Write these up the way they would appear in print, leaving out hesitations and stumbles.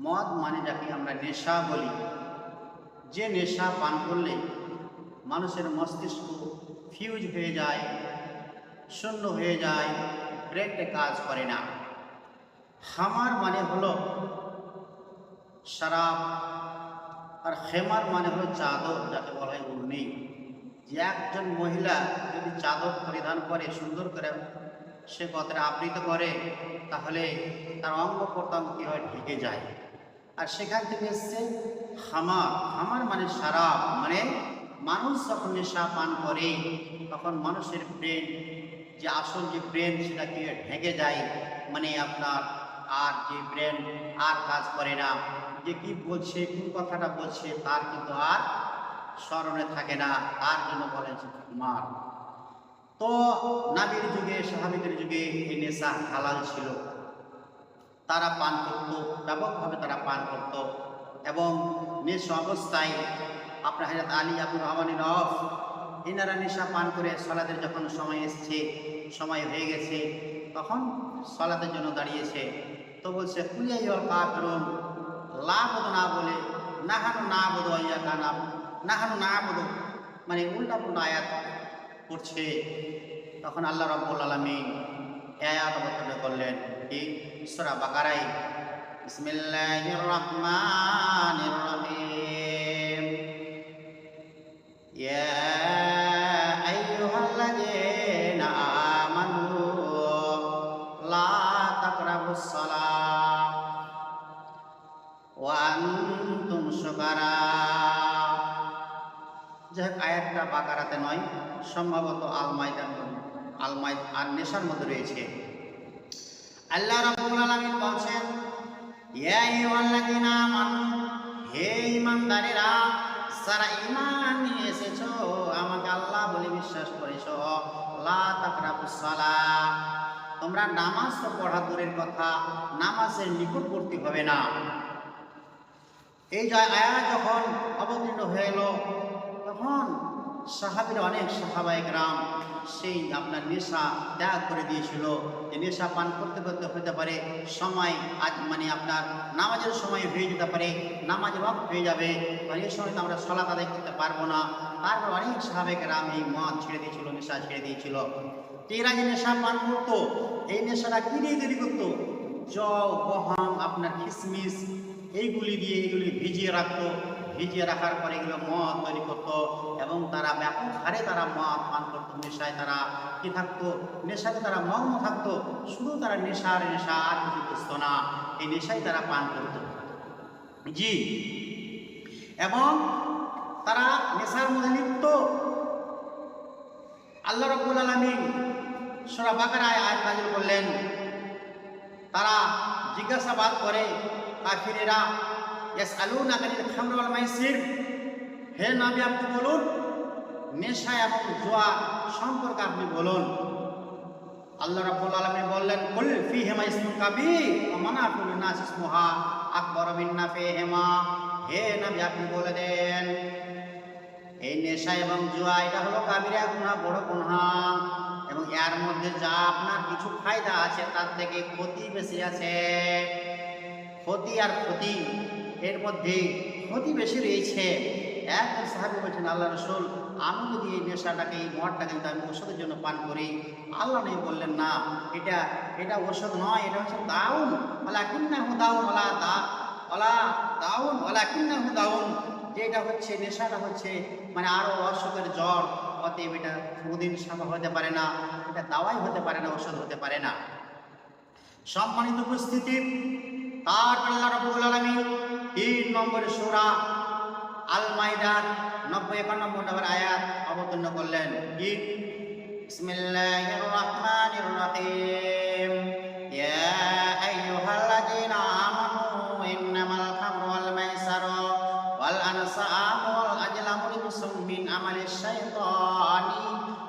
মদ মানে যাকে আমরা নেশা বলি, যে নেশা পান করলে মানুষের মস্তিষ্ক ফিউজ হয়ে যায়, শূন্য হয়ে যায়, ব্রেনটা কাজ করে না। খামার মানে হলো শরাব, আর খেমার মানে হলো চাদর, যাকে বলা হয় উর্নি। যে একজন মহিলা যদি চাদর পরিধান করে, সুন্দর করে সে কথাটা আবৃত করে, তাহলে তার অঙ্গ প্রত্যঙ্গ কী হয়, ঢেকে যায়। আর সেখান থেকে এসছে খামার। খামার মানে শরাব, মানে মানুষ যখন নেশা পান করে তখন মানুষের ব্রেন, যে আসল যে ব্রেন, সেটা কি ঢেকে যায়, মানে আপনার আর যে ব্রেন আর কাজ করে না, যে কি বলছে, কোন কথাটা বলছে তার কিন্তু আর স্মরণে থাকে না, তার জন্য বলেন খামার। তো নবীর যুগে, সাহাবীদের যুগে এই নেশা হালাল ছিল, তারা পান করত, ব্যাপকভাবে তারা পান করত। এবং নেশা অবস্থায় আপনার হযরত আলী আবু রহমানির রফ, এনারা নেশা পান করে সালাতের যখন সময় এসছে, সময় হয়ে গেছে, তখন সালাতের জন্য দাঁড়িয়েছে, তো বলছে কুল ইয়া আইয়ুহাল কাফিরুন, লা বুদু না বলে নাহানু না বুদু ইয়াকা না, নাহানু না বুদু, মানে উল্টা পুল্টা আয়াত পড়ছে। তখন আল্লাহ রাব্বুল আলামিন আয়াত অবতীর্ণ করলেন, কি সূরা বাকারায়, বিসমিল্লাহির রহমানির রহিম, ইয়া আইয়ুহাল্লাযীনা আমানু লা তাকরাবুস সালাহ ওয়া আনতুম সুকারা। যাই হোক, আয়াতটা বাকারাতে নয়, সম্ভবত আল-মাইদ আর নেশার মধ্যে রয়েছে। আল্লাহ রাব্বুল আলামিন বলছেন, ইয়া আইয়ুহাল্লাযীনা আমানু, হে ঈমানদারেরা, যারা ঈমান নিয়ে এসেছো, আমাকে আল্লাহ বলে বিশ্বাস করেছো, লা তাকরাবুস সালাহ, তোমরা নামাজ তো পড়া দূরের কথা, নামাজের নিকটবর্তী হবে না। এই যে আয়াত যখন অবতীর্ণ হয়ে এলো, তখন সাহাবীরা, অনেক সাহাবায়ে কেরাম সেই আপনার নেশা ত্যাগ করে দিয়েছিল। যে নেশা পান করতে করতে হতে পারে সময়, আজ মানে আপনার নামাজের সময় হয়ে যেতে পারে, নামাজ ওয়াক্ত হয়ে যাবে, আর এই সময় তো আমরা সালাত আদায় করতে পারবো না। তারপর অনেক সাহাবায়ে কেরাম এই মদ ছেড়ে দিয়েছিল, নেশা ছেড়ে দিয়েছিল। এরা যে নেশা পান করতো, এই নেশাটা কি দিয়ে তৈরি করতো? জও, গহম, আপনার কিশমিশ, এইগুলি দিয়ে এগুলি ভিজিয়ে রাখতো। ভিজিয়ে রাখার পরে এগুলো মদ তৈরি করতো, এবং তারা ব্যাপক হারে তারা মদ পান করতো। নেশায় তারা কি থাকতো? নেশাতে তারা মগ্ন থাকতো, শুধু তারা নেশা আর কিছু বুঝতো না, এই নেশাই তারা পান করতো। জি, এবং তারা নেশার মধ্যে লিপ্ত। আল্লাহ রাব্বুল আলামিন সূরা বাকারায় আয়াত নাযিল করলেন, তারা জিজ্ঞাসাবাদ করে কাফিরেরা, ইয়াসআলুনাকা আনিল খামরি ওয়াল মাইসির, হে নবী আপনি বলুন, নেশা এবং জুয়া সম্পর্কে আপনি বলুন। আল্লাহ রাব্বুল আলামিন বললেন, কুল ফীহিমা ইসমুন কাবীর ওয়া মানাফিউ লিন-নাস ইসমুহা আকবারু মিন নাফিহিমা, হে নবী আপনি বলে দেন, এই নেশা এবং জুয়া এটা হলো কাবিরা গুনাহ, বড় গুনাহ, এবং এর মধ্যে যা আপনার কিছু ফায়দা আছে তার থেকে ক্ষতি বেশি আছে। ক্ষতি আর ক্ষতি, এর মধ্যে ক্ষতি বেশি রয়েছে। একজন সাহাবী বলছেন, আল্লাহ রাসূল, আমি যদি এই নেশাটাকে, এই মদটাকে যদি আমি ওষুধের জন্য পান করি, আল্লাহ নবী বললেন, না, এটা ওষুধ নয়, এটা হচ্ছে দাউন, ওয়ালাকিন্নাহু দাউন ওয়ালাকিন্নাহু দাউন, যেটা হচ্ছে নেশাটা হচ্ছে মানে আরো অসুখের জ্বর, অতএব এটা কোনোদিন সাফা হতে পারে না, এটা দাওয়াই হতে পারে না, ওষুধ হতে পারে না। সম্মানিত উপস্থিতি, তারপর আল্লাহ রাব্বুল আলামিন 3 নম্বরের সূরা আল-মাইদার 90-91 নম্বর আয়াত অবতীর্ণ করলেন, কি বিসমিল্লাহির রহমানির রহিম, ইয়া আইয়ুহাল্লাযীনা আমানু ইন্নামাল খামরু ওয়াল মাইসারু ওয়াল আনসাবু ওয়াল আজলামু রিজসুম মিন আমালিশ শাইতানি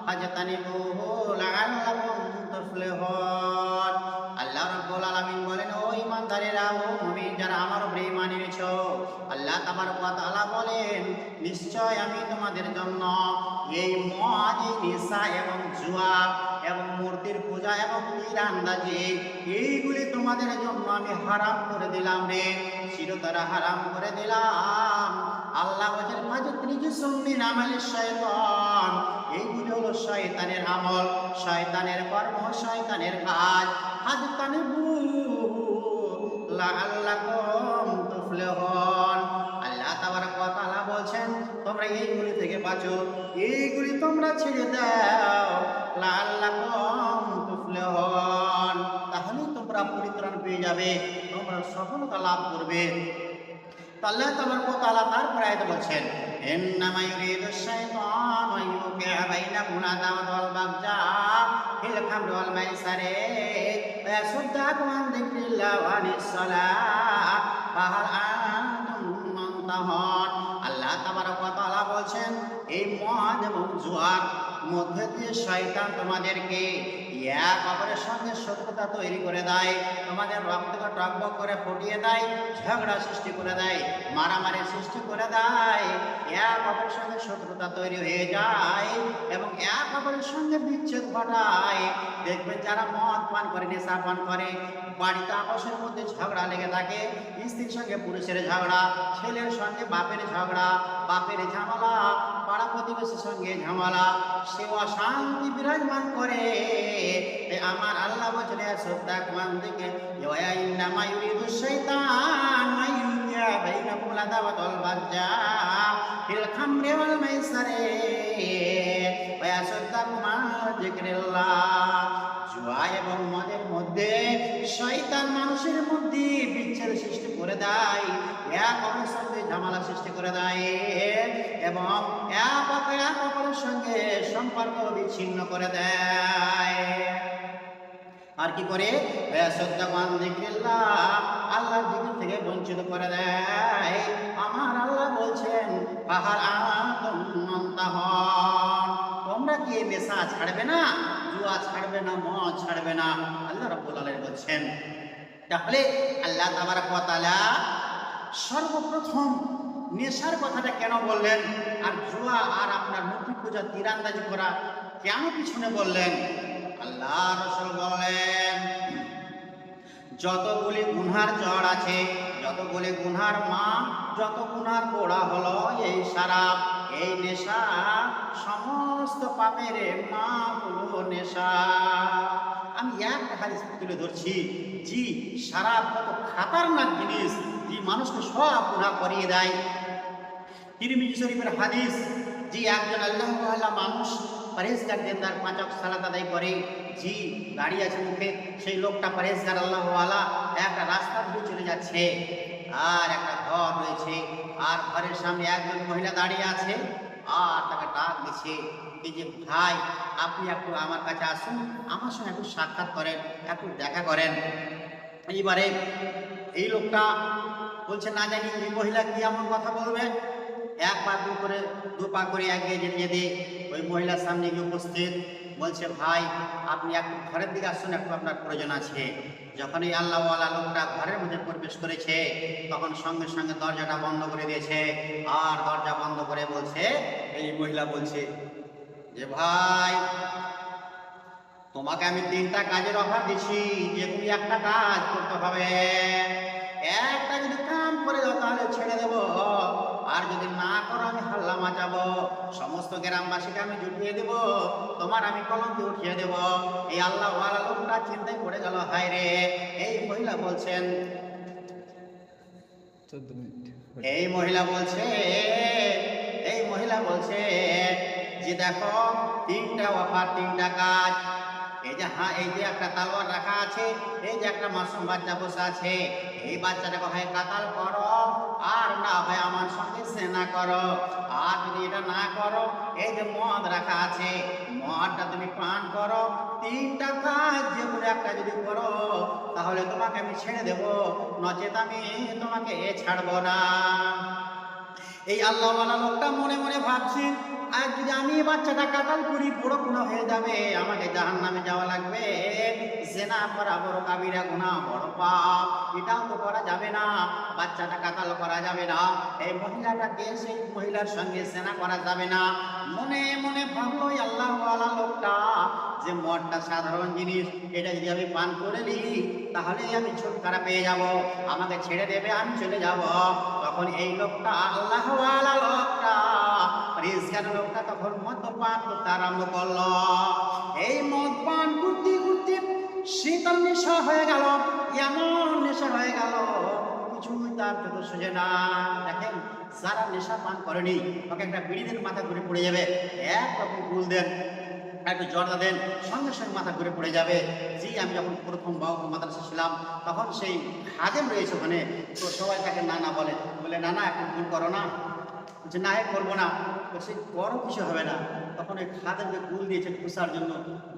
ফাজতানিবুহু লাআল্লাকুম তুফলিহুন। আল্লাহ রাব্বুল আলামিন বলেন, ও ঈমানদারেরা, ও মুমিন যারা আমার উপরে ঈমান এনেছো, আল্লাহ তাবারক ওয়া তাআলা বলেন, নিশ্চয় আমি তোমাদের জন্য এই মদ, নেশা এবং জুয়া এবং মূর্তির পূজা এবং তীরন্দাজি, এইগুলি তোমাদের জন্য আমি হারাম করে দিলাম রে, চিরতরে হারাম করে দিলাম। আল্লাহ বলেন মাযুত্রিজুসুম মিন আমালিশ শাইতান, এইগুলি হলো শয়তানের আমল, শয়তানের কর্ম, শয়তানের কাজ। ফাজতানিবু লাআল্লাকুম তুফলিহুন। আল্লাহ তাবারাক ওয়া তাআলা বলছেন তোমরা এইগুলি থেকে বাঁচো, এইগুলি তোমরা ছেড়ে দাও। লাআল্লাকুম তুফলিহুন, তাহলে তোমরা পরিত্রাণ পেয়ে যাবে, তোমরা সফলতা লাভ করবে। আল্লাহ তাবারাক ওয়া তাআলা তারপর আয়াতে বলছেন ইন্নামা ইউরিদুশ শাইতানু আন ইউকিআ বাইনাকুম আদাওয়াতা ওয়াল বাগদা ফিল খামরি ওয়াল মাইসারি ওয়া ইয়াসুদ্দাকুম আন যিকরিল্লাহি ওয়া আনিস সালাহ ফাহাল আনতুম মুনতাহুন। আল্লাহ তাবারাক ওয়া তাআলা বলছেন এই মদ এবং জুয়ার মধ্যে দিয়ে শয়তান তোমাদেরকে এক অপরের সঙ্গে শত্রুতা তৈরি করে দেয়, তোমাদের রক্তকে টকবক করে ফুটিয়ে দেয়, ঝগড়া সৃষ্টি করে দেয়, মারামারি সৃষ্টি করে দেয়, এক অপরের সঙ্গে শত্রুতা তৈরি হয়ে যায় এবং এক অপরের সঙ্গে বিচ্ছেদ ঘটায়। দেখবেন যারা মদ পান করে, নেশা পান করে, বাড়িতে আপসের মধ্যে ঝগড়া লেগে থাকে, স্ত্রীর সঙ্গে পুরুষের ঝগড়া, ছেলের সঙ্গে বাপের ঝগড়া, বাপের ঝামেলা, পাড়া প্রতিবেশীর সঙ্গে ঝামেলা, সে অশান্তি বিরাজমান করে। আমার আল্লাহ বলেন সাদ্দাকুম দিকে ওয়া ইন্নামা ইউরিদুশ শাইতান আইয়ুকিয়া বাইনাকুম আদাওয়াতা ওয়াল বাগদা ফিল খামরি ওয়াল মাইসারি ওয়া ইয়াসুদ্দাকুম আন যিকরিল্লাহ। জুয়া এবং মদের মধ্যে শয়তান মানুষের মধ্যে বিচ্ছেদ সৃষ্টি করে দেয়, এক অপরের সঙ্গে ঝামেলা সৃষ্টি করে দেয় এবং এক অপরের সঙ্গে সম্পর্ক বিচ্ছিন্ন করে দেয়। আর কি করে? আল্লাহর জিকির থেকে বঞ্চিত করে দেয়। আমার আল্লাহ বলছেন তোমরা কি নেশা ছাড়বে না, জুয়া ছাড়বে না, মদ ছাড়বে না? আল্লাহ রাব্বুল আলামিন বলছেন। তাহলে আল্লাহ তাবারাক ওয়া তাআলা সর্বপ্রথম নেশার কথাটা কেন বললেন, আর জুয়া আর আপনার মূর্তি পূজা তীরন্দাজি করা কেন পিছনে বললেন? আল্লাহ রাসূল বলেন যতগুলি গুনার জড় আছে, যতগুলি গুনার মা, যত গুনার গোড়া হলো এই শরাব, এই নেশা, সমস্ত পাপের মা হলো নেশা। আমি একটা হাদিস তুলে ধরছি, জি শরাব কত খাতারনাক জিনিস, যে মানুষকে সব গুনাহ করিয়ে দেয়। তিরমিজি শরীফের হাদিস, জি একজন আল্লাহওয়ালা মানুষ পরেজগার দিনদার 5 ওয়াক্ত সালাত আদায় করে, জি গাড়ি আছে মুখে, সেই লোকটা পরেজগার আল্লাহওয়ালা একটা রাস্তার দিয়ে চলে যাচ্ছে, আর একটা ঘর রয়েছে, আর ঘরের সামনে একজন মহিলা দাঁড়িয়ে আছে, আর তাকে ডাক দিচ্ছে এই যে ভাই আপনি একটু আমার কাছে আসুন, আমার সঙ্গে একটু সাক্ষাৎ করেন, একটু দেখা করেন। এইবারে এই লোকটা বলছে না জানি এই মহিলা কি এমন কথা বলবে, এক পা করে দু পা করে এগিয়ে যেতে যেতে ওই মহিলার সামনে গিয়ে উপস্থিত, বলছে ভাই আপনি একটু ঘরের দিকে আসুন, একটু আপনার প্রয়োজন আছে। যখন এই আল্লাহওয়ালা লোকটা ঘরের মধ্যে প্রবেশ করেছে, তখন সঙ্গে সঙ্গে দরজাটা বন্ধ করে দিয়েছে, আর দরজা বন্ধ করে বলছে, এই মহিলা বলছে যে ভাই তোমাকে আমি 3টা কাজের অফার দিচ্ছি, যেগুলি একটা কাজ করতে হবে, একটা যদি কাম করে দাও তাহলে ছেড়ে দেব, আর যদি না করো আমি হাল্লা মাচাবো, সমস্ত গ্রামবাসীকে আমি জুটিয়ে দেব, তোমার আমি কলঙ্কে উঠিয়ে দেব। এই আল্লাহওয়ালা লোকটা চিন্তায় পড়ে গেল, হায় রে। এই মহিলা বলছেন, এই মহিলা বলছে যে দেখো 3টা অফার, 3টা কাজ, এই যে এই যে একটা তালোয়ার রাখা আছে, এই যে একটা মাসুম বাচ্চা বসে আছে, এই বাচ্চাটাকে হয় কাতাল করো, আর না হয় আমার সঙ্গে সেনা করো, আর যদি এটা না করো এই যে মদ রাখা আছে, মদটা তুমি পান করো। 3টা কাজ যেগুলো একটা যদি করো তাহলে তোমাকে আমি ছেড়ে দেব, নচেত আমি তোমাকে ছাড়বো না। এই আল্লাহওয়ালা লোকটা মনে মনে ভাবছে, আর যদি আমি এই বাচ্চাটা কাতাল করি বড় গুনাহ হয়ে যাবে, আমাকে জাহান্নামে যাওয়া লাগবে। জেনা করা বড় কাবিরা গুনাহ, বড় পাপ, এটাও তো করা যাবে না, বাচ্চাটা কাতাল করা যাবে না, এই মহিলাটাকে সেই মহিলার সঙ্গে জেনা করা যাবে না। মনে মনে ভাবলো এই আল্লাহওয়ালা লোকটা যে মদটা সাধারণ জিনিস, এটা যদি আমি পান করে নিই তাহলে আমি ছুটকারা পেয়ে যাব, আমাকে ছেড়ে দেবে, আমি চলে যাব। তখন এই লোকটা আল্লাহওয়ালা লোকটা রিজকার লোকটা তখন মদ পান করতে আরম্ভ করলো। এই মদ পান করতে করতে শীতল নেশা হয়ে গেল, এমন নেশা হয়ে গেল কিছুই তার চোখ সোজে না। দেখেন, যারা নেশা পান করেনি ওকে একটা বিড়িদের মাথা ঘুরে পড়ে যাবে, একরকম গুল দেন, একটু জর্দা দেন, সঙ্গে সঙ্গে মাথা ঘুরে পড়ে যাবে। জি, আমি যখন প্রথম বাবু মাদ্রাসা ছিলাম তখন সেই খাদেম রয়েছে ওখানে, তো সবাই তাকে নানা বলে, নানা একটু ভুল করো না, বলছে না করবো না, বলছে করো কিছু হবে না। তখন ওই খাদেমকে গুল দিয়েছে ঘুষার জন্য,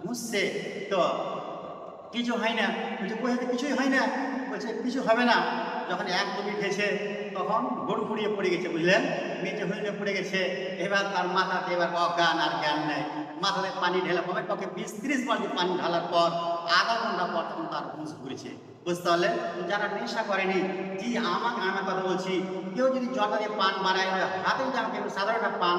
ঘুষছে তো কিছু হয় না, বলছে কোথাতে কিছুই হয় না, বলছে কিছু হবে না। যখন একদমই খেয়েছে তখন গড়মুড়িয়ে পড়ে গেছে, বুঝলেন, মেঝে হয়ে পড়ে গেছে। এবার তার মাথাতে এবার অজ্ঞান আর জ্ঞান নেই, মাথাতে পানি ঢেলা হবে, পক্ষে 20-30 বালতি পানি ঢালার পর আধা ঘন্টা পর তখন তার হুঁশ ঘুরেছে। বুঝতে পারলেন? যারা নেশা করেনি, জি আমার কথা বলছি, কেউ যদি জর্দা দিয়ে পান বানায়, হাতে যদি আমাকে সাধারণ পান